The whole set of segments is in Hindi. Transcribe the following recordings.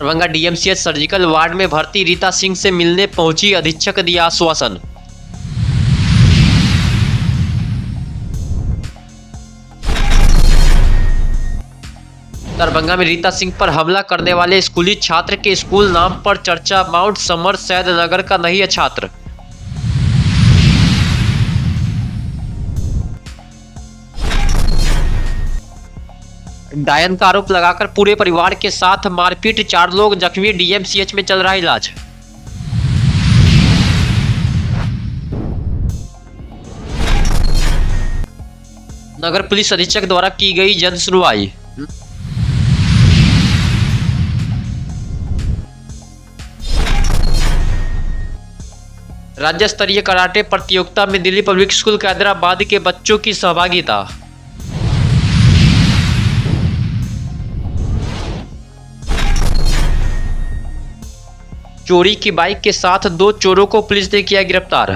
दरभंगा डीएमसीएच सर्जिकल वार्ड में भर्ती रीता सिंह से मिलने पहुंची अधीक्षक, दिया आश्वासन। दरभंगा में रीता सिंह पर हमला करने वाले स्कूली छात्र के स्कूल नाम पर चर्चा, माउंट समर सैदनगर का नहीं है छात्र। डायन का आरोप लगाकर पूरे परिवार के साथ मारपीट, 4 लोग जख्मी, डीएमसीएच में चल रहा इलाज। नगर पुलिस अधीक्षक द्वारा की गई जन सुनवाई। राज्य स्तरीय कराटे प्रतियोगिता में दिल्ली पब्लिक स्कूल हैदराबाद के बच्चों की सहभागिता। चोरी की बाइक के साथ 2 चोरों को पुलिस ने किया गिरफ्तार।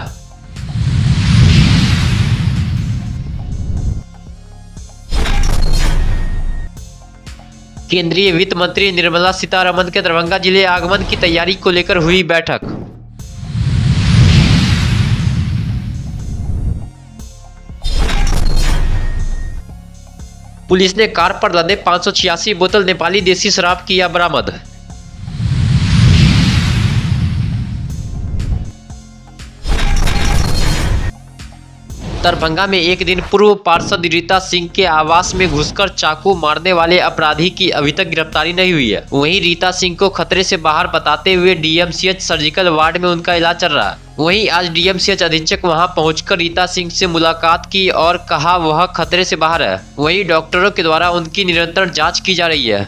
केंद्रीय वित्त मंत्री निर्मला सीतारमण के दरभंगा जिले आगमन की तैयारी को लेकर हुई बैठक। पुलिस ने कार पर लदे 586 बोतल नेपाली देसी शराब किया बरामद। दरभंगा में एक दिन पूर्व पार्षद रीता सिंह के आवास में घुसकर चाकू मारने वाले अपराधी की अभी तक गिरफ्तारी नहीं हुई है। वहीं रीता सिंह को खतरे से बाहर बताते हुए डीएमसीएच सर्जिकल वार्ड में उनका इलाज चल रहा है। वहीं आज डीएमसीएच अधीक्षक वहां पहुंचकर रीता सिंह से मुलाकात की और कहा वह खतरे से बाहर है। वहीं डॉक्टरों के द्वारा उनकी निरंतर जाँच की जा रही है।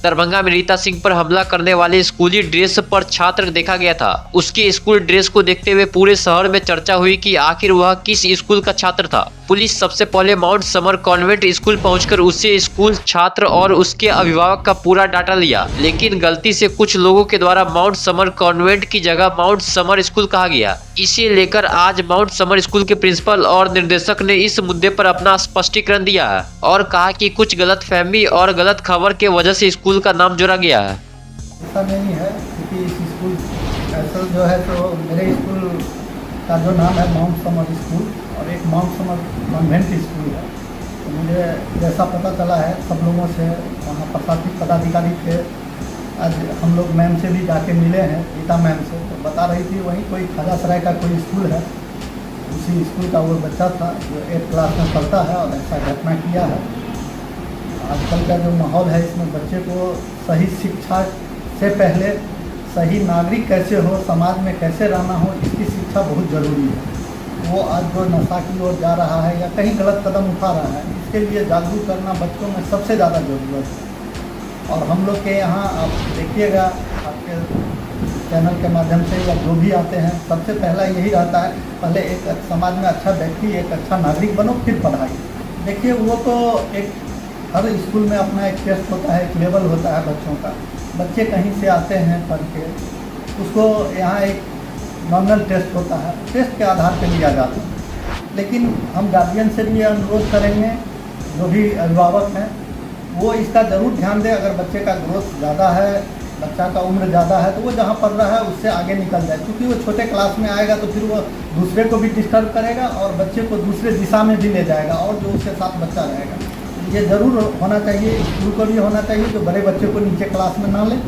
दरभंगा में रीता सिंह पर हमला करने वाले स्कूली ड्रेस पर छात्र देखा गया था। उसके स्कूल ड्रेस को देखते हुए पूरे शहर में चर्चा हुई कि आखिर वह किस स्कूल का छात्र था। पुलिस सबसे पहले माउंट समर कॉन्वेंट स्कूल पहुंचकर उससे स्कूल, छात्र और उसके अभिभावक का पूरा डाटा लिया, लेकिन गलती से कुछ लोगों के द्वारा माउंट समर कॉन्वेंट की जगह माउंट समर स्कूल कहा गया। इसे लेकर आज माउंट समर स्कूल के प्रिंसिपल और निर्देशक ने इस मुद्दे पर अपना स्पष्टीकरण दिया है और कहा कि कुछ गलतफहमी और गलत खबर के वजह से स्कूल का नाम जोड़ा गया है। ऐसा नहीं है क्योंकि इस स्कूल ऐसा जो है तो मेरे स्कूल का जो नाम है माउंट समर स्कूल और एक माउंट समर कॉन्वेंट स्कूल है। तो मुझे जैसा पता चला है सब लोगों से, वहाँ प्रशासनिक पदाधिकारी थे, आज हम लोग मैम से भी जाके मिले हैं, गीता मैम से, तो बता रही थी वहीं कोई खाजा सराय का कोई स्कूल है, उसी स्कूल का वो बच्चा था जो 8 क्लास में पढ़ता है और ऐसा घटना किया है। आजकल का जो माहौल है इसमें बच्चे को सही शिक्षा से पहले सही नागरिक कैसे हो, समाज में कैसे रहना हो, इसकी शिक्षा बहुत ज़रूरी है। वो आज जो नशा की ओर जा रहा है या कहीं गलत कदम उठा रहा है, इसके लिए जागरूक करना बच्चों में सबसे ज़्यादा ज़रूरत है। और हम लोग के यहाँ आप देखिएगा, आपके चैनल के माध्यम से या जो भी आते हैं, सबसे पहला यही रहता है पहले एक समाज में अच्छा व्यक्ति, एक अच्छा नागरिक बनो, फिर पढ़ाई। देखिए वो तो एक हर स्कूल में अपना एक टेस्ट होता है, एक लेवल होता है बच्चों का। बच्चे कहीं से आते हैं पढ़ के, उसको यहाँ एक नॉर्मल टेस्ट होता है, टेस्ट के आधार पर लिया जाता है। लेकिन हम गार्जियन से भी अनुरोध करेंगे, जो भी अभिभावक हैं वो इसका ज़रूर ध्यान दें। अगर बच्चे का ग्रोथ ज़्यादा है, बच्चा का उम्र ज़्यादा है, तो वो जहाँ पढ़ रहा है उससे आगे निकल जाए, क्योंकि वो छोटे क्लास में आएगा तो फिर वो दूसरे को भी डिस्टर्ब करेगा और बच्चे को दूसरे दिशा में भी ले जाएगा और जो उसके साथ बच्चा रहेगा। ये ज़रूर होना चाहिए, स्कूल को भी होना चाहिए, जो बड़े बच्चे को नीचे क्लास में ना लें।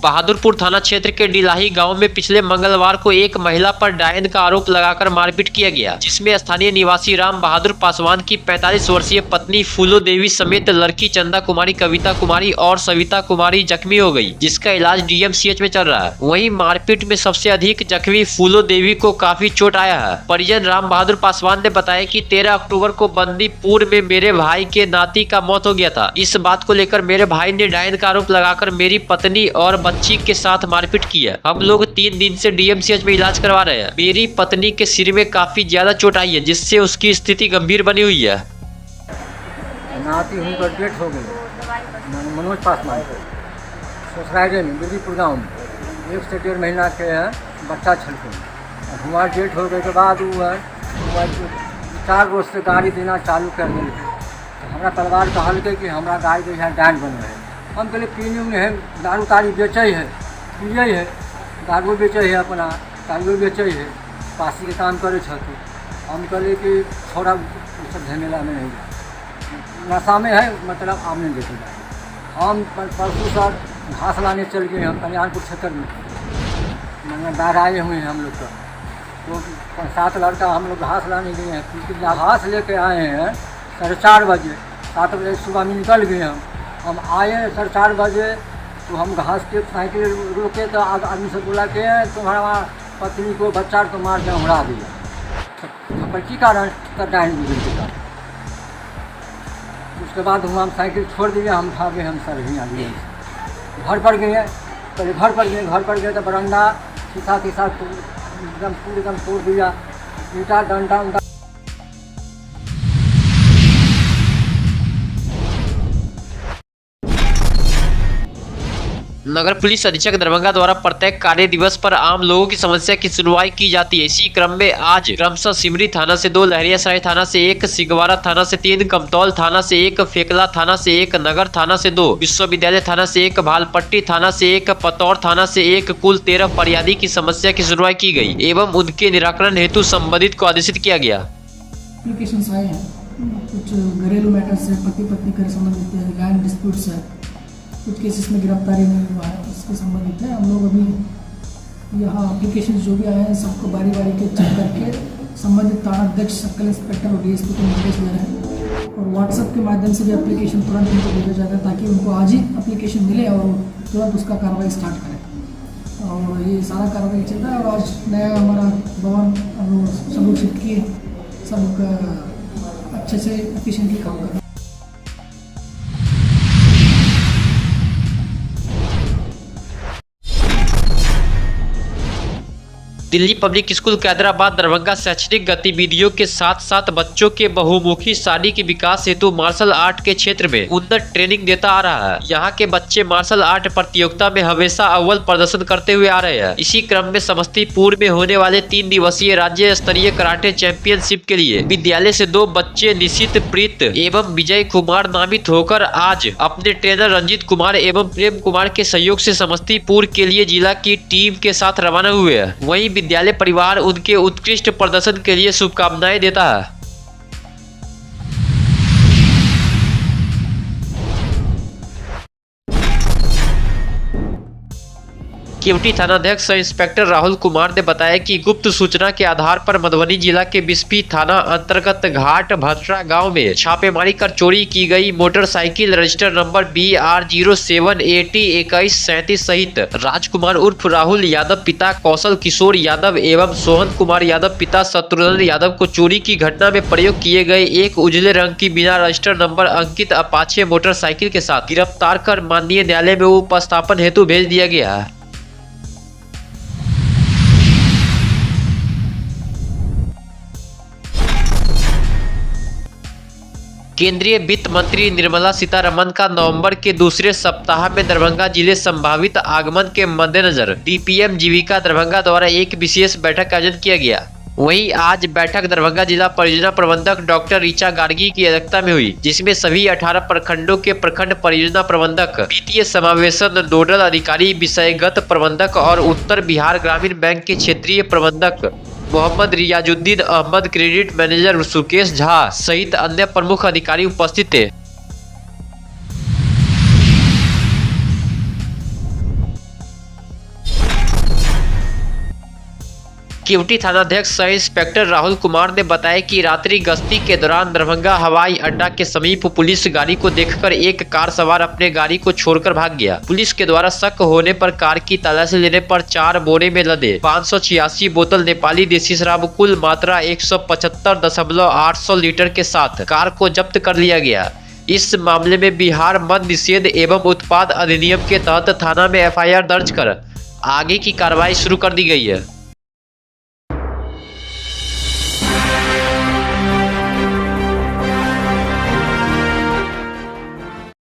बहादुरपुर थाना क्षेत्र के डिलाही गांव में पिछले मंगलवार को एक महिला पर डायन का आरोप लगाकर मारपीट किया गया, जिसमें स्थानीय निवासी राम बहादुर पासवान की 45 वर्षीय पत्नी फूलो देवी समेत लड़की चंदा कुमारी, कविता कुमारी और सविता कुमारी जख्मी हो गई, जिसका इलाज डीएमसीएच में चल रहा है। वहीं मारपीट में सबसे अधिक जख्मी फूलो देवी को काफी चोट आया है। परिजन राम बहादुर पासवान ने बताया कि 13 अक्टूबर को बंदीपुर में मेरे भाई के नाती का मौत हो गया था। इस बात को लेकर मेरे भाई ने डायन का आरोप लगाकर मेरी पत्नी और बच्ची के साथ मारपीट की है। हम लोग 3 दिन से डीएमसीएच में इलाज करवा रहे हैं। मेरी पत्नी के सिर में काफी ज्यादा चोट आई है, जिससे उसकी स्थिति गंभीर बनी हुई है। नाती उनका डेथ हो गई मनोज पासवान ससुराल में बिल्लीपुर गाँव में 1 से 1.5 महीना के है बच्चा छलके। हमारा डेथ हो गए के बाद वो 4 रोज से गाड़ी देना चालू कर दिए। हमारा परिवार कहल के कि हमारा गाड़ी जो है डायन बन रहे। हम कहले पीने में है दारू तारी बेचे है, पिए है, दारू बेचे है, अपना दारू बेचे है, पासी के काम करे छथि। हम कहले कि थोड़ा सब झमेला में नहीं नशा में है, मतलब आमने देते। हम परसों सर घास लाने चल गए। हम कल्याणपुर क्षेत्र में बाहर आए हुए हैं हम लोग का, तो 7 लड़का हम लोग घास लाने गए हैं। क्योंकि घास लेके आए हैं 4:30 बजे, 7 बजे सुबह में निकल गए। हम आए 4:30 बजे, तो हम घास के साइकिल रोके तो आदमी से बोला कि तुम्हारा पत्नी को बच्चा को मार के उड़ा दिया। पर की कारण तो डायन बिगड़ के कारण। उसके बाद हम साइकिल छोड़ दिए, हम भागे। हम सर ही आ गए, घर पर गए। पहले घर पर गए तो बरंडा शीशा एकदम तोड़ दिया, ईटा डंडा उंडा। नगर पुलिस अधीक्षक दरभंगा द्वारा प्रत्येक कार्य दिवस पर आम लोगों की समस्या की सुनवाई की जाती है। इसी क्रम में आज क्रमशः सिमरी थाना से 2, लहरियासराय थाना से 1, सिगवारा थाना से 3, कमतौल थाना से 1, फेकला थाना से 1, नगर थाना से 2, विश्वविद्यालय थाना से 1, भालपट्टी थाना से 1, पतौर थाना से 1, कुल 13 फरियादी की समस्या की सुनवाई की गई एवं उनके निराकरण हेतु संबंधित को आदेशित किया गया। एप्लीकेशंस आए हैं, कुछ घरेलू मैटर्स है, पति पत्नी के संबंधित है, लैंड डिस्प्यूट्स है, कुछ केसेस में गिरफ्तारी नहीं हुआ है, इसके संबंधित है। हम लोग अभी यहाँ एप्लीकेशन जो भी आए हैं सबको बारी बारी के चेक करके संबंधित थाना अध्यक्ष, सर्कल इंस्पेक्टर और डीएसपी को निर्देश दे रहे हैं। और व्हाट्सएप के माध्यम से भी एप्लीकेशन तुरंत उनको भेजा जाएगा, ताकि उनको आज ही एप्लीकेशन मिले और तुरंत उसका कार्रवाई स्टार्ट करें। और ये सारा कार्रवाई चल रहा है। और आज नया हमारा भवन हम लोग सब लोग शिफ्ट किए, सब अच्छे से एफिशिएंटली काम कर रहे हैं। दिल्ली पब्लिक स्कूल कैदराबाद दरभंगा शैक्षणिक गतिविधियों के साथ साथ बच्चों के बहुमुखी शादी के विकास हेतु मार्शल आर्ट के क्षेत्र में उन्नत ट्रेनिंग देता आ रहा है। यहाँ के बच्चे मार्शल आर्ट प्रतियोगिता में हमेशा अव्वल प्रदर्शन करते हुए आ रहे हैं। इसी क्रम में समस्तीपुर में होने वाले 3 दिवसीय राज्य स्तरीय कराटे चैंपियनशिप के लिए विद्यालय से 2 बच्चे निशित प्रीत एवं विजय कुमार नामित होकर आज अपने ट्रेनर रंजीत कुमार एवं प्रेम कुमार के सहयोग से समस्तीपुर के लिए जिला की टीम के साथ रवाना हुए हैं। वहीं विद्यालय परिवार उनके उत्कृष्ट प्रदर्शन के लिए शुभकामनाएं देता है। केवटी थानाध्यक्ष इंस्पेक्टर राहुल कुमार ने बताया कि गुप्त सूचना के आधार पर मधुबनी जिला के बिस्फी थाना अंतर्गत घाट भटरा गांव में छापेमारी कर चोरी की गई मोटरसाइकिल रजिस्टर नंबर BR07802137 सहित राजकुमार उर्फ राहुल यादव पिता कौशल किशोर यादव एवं सोहन कुमार यादव पिता शत्रुघ्न यादव को चोरी की घटना में प्रयोग किए गए एक उजले रंग की बिना रजिस्टर नंबर अंकित अपाचे मोटरसाइकिल के साथ गिरफ्तार कर माननीय न्यायालय में उपस्थापन हेतु भेज दिया गया है। केंद्रीय वित्त मंत्री निर्मला सीतारमण का नवंबर के दूसरे सप्ताह में दरभंगा जिले संभावित आगमन के मद्देनजर डीपीएम जीविका दरभंगा द्वारा एक विशेष बैठक का आयोजन किया गया। वहीं आज बैठक दरभंगा जिला परियोजना प्रबंधक डॉक्टर ऋचा गार्गी की अध्यक्षता में हुई, जिसमें सभी 18 प्रखंडों के प्रखंड परियोजना प्रबंधक, वित्तीय समावेशन नोडल अधिकारी, विषयगत प्रबंधक और उत्तर बिहार ग्रामीण बैंक के क्षेत्रीय प्रबंधक मोहम्मद रियाजुद्दीन अहमद, क्रेडिट मैनेजर सुकेश झा सहित अन्य प्रमुख अधिकारी उपस्थित थे। केवटी थानाध्यक्ष सह इंस्पेक्टर राहुल कुमार ने बताया कि रात्रि गश्ती के दौरान दरभंगा हवाई अड्डा के समीप पुलिस गाड़ी को देखकर एक कार सवार अपने गाड़ी को छोड़कर भाग गया। पुलिस के द्वारा शक होने पर कार की तलाशी लेने पर 4 बोरे में लदे 586 बोतल नेपाली देसी शराब कुल मात्रा 175.800 लीटर के साथ कार को जब्त कर लिया गया। इस मामले में बिहार मद्य निषेध एवं उत्पाद अधिनियम के तहत थाना में FIR दर्ज कर आगे की कार्रवाई शुरू कर दी गई है।